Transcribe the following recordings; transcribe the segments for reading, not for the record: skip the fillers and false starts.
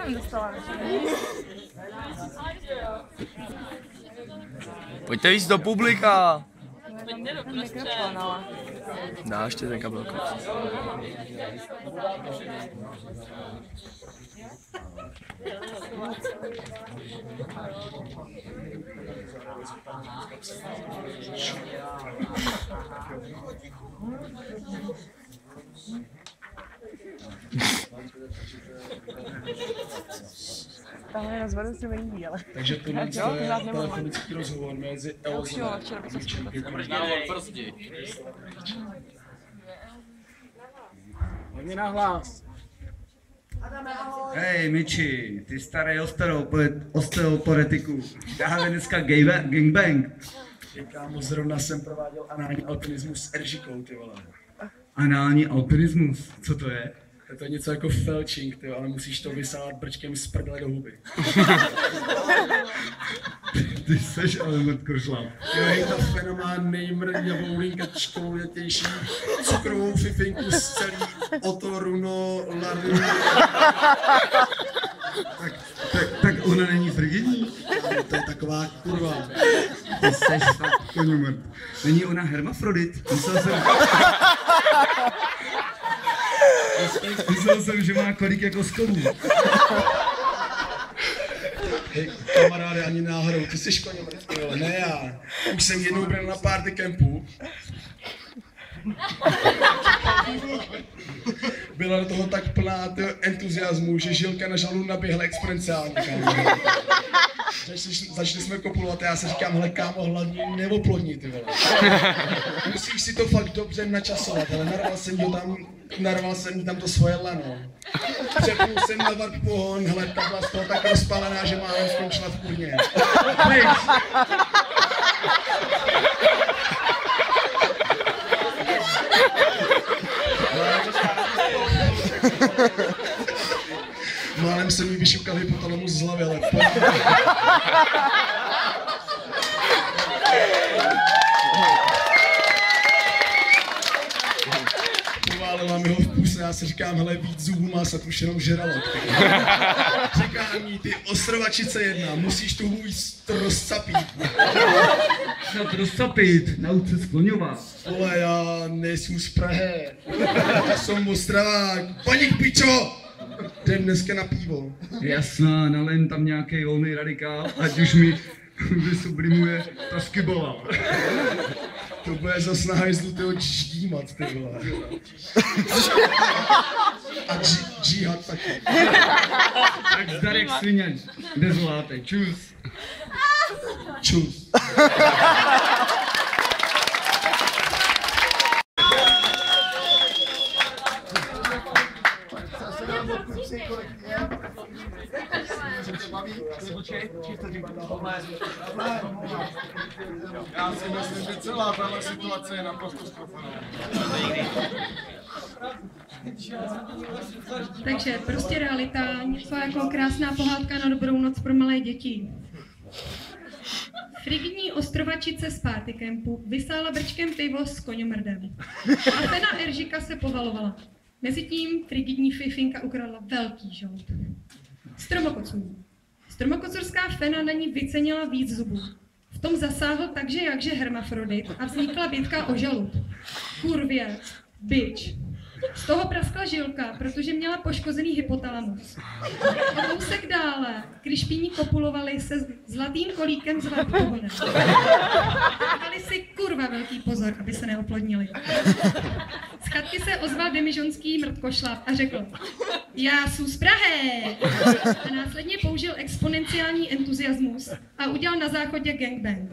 jsem dostala. Pojďte víc do publika. Mikrofon, ale. Dá ještě ten kabelko. Tahle rozvodu se líbí, ale... Takže tohle je telefonický rozhovor mezi Elzou a Míčem. Hodně nahlas. Hej, Miči, ty starý osteoporetiku. Dáme dneska gangbang. Kámo, zrovna jsem prováděl anální alpinismus s Eržikou, ty vole. Anální alpinismus, co to je? Je to něco jako felčing, ty, ale musíš to vysávat brčkem z prdele do huby. Ty seš ale mrtkošlap. Jo, ta fena má nejmrňavou linkačkouletější cukrovou fifinku z celý otoruno lary. Tak ona není frigidní? To je taková kurva. Ty seš fakt koňomrt. Není ona hermafrodit? Myslel jsem, že má kolik jako skovů. Hej, kamaráde, ani náhodou, ty jsi koňomrt, ty vole, ne já. Už jsem jednou byl na party campu. Byla do toho tak plná entuziasmu, že žilka na žalu naběhla exponenciálně, kámo. Začali jsme kopulovat a já se říkám, hele kámo, hlavně neoplodní, ty vole. Musíš si to fakt dobře načasovat, ale narval jsem jí tam to svoje lano. Přepnul jsem na varp pohon, hele, ta byla z toho tak rozpalená, že málem skončila v kurně. Málem jsem jí vyšukal hypotalamus z hlavy, ale poválila mi ho v puse, já si říkám, hele, víc zubů má se už jenom žralok. Říká mi, ty ostrovačice jedna, musíš tu hubu rozcapít. Rozcapit, nauč se skloňovat. Vole, já nejsem z Prahy, já jsem Ostravák, paník pičo! Jdem dneska na pivo. Jasná, nalejm tam nějaký volný radikál, ať už mi vysublimuje ta skybola. To bude zas na hajzlu tyho dždímat, ty vole. A džíhat taky. Tak zdar jak svině, dezoláte, čus. Čus. Já si myslím, že celá tahle situace je naprosto zprofaná. Takže prostě realita, něco jako krásná pohádka na dobrou noc pro malé děti. Frigidní ostrovačice z party campu vysála brčkem pivo s koňomrdem. A fena Eržika se povalovala. Mezitím frigidní fifinka ukradla velký žalud. Stromokocům. Stromokocurská fena na ní vycenila víc zubů. V tom zasáhl takže jakže hermafrodit a vznikla bitka o žalud. Kurvě, bič. Z toho praskla žilka, protože měla poškozený hypotalamus. O kousek dále kryšpíni kopulovali se zlatým kolíkem z varpohonem. Dali si kurva velký pozor, aby se neoplodnili. Z chatky se ozval demižonský mrtkošlap a řekl: já jsem z Prahy! A následně použil exponenciální entuziasmus a udělal na záchodě gangbang.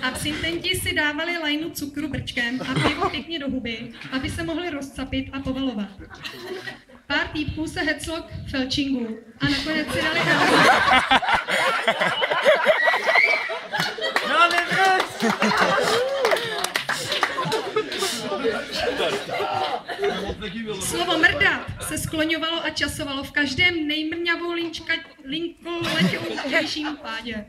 Absintenti si dávali lajnu cukru brčkem a pivo pěkně do huby, aby se mohli rozcapit a povalovat. Pár týpků se heclo k felčingu a nakonec si dali Slovo mrdat se skloňovalo a časovalo v každém nejmrňavou linkoletějším pádě.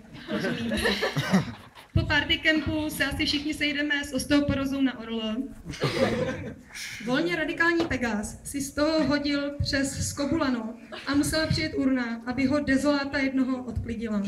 Po party campu se asi všichni sejdeme s osteoporózou na orlo. Volně radikální Pegás si z toho hodil přes skobulano a musela přijet urna, aby ho dezoláta jednoho odklidila.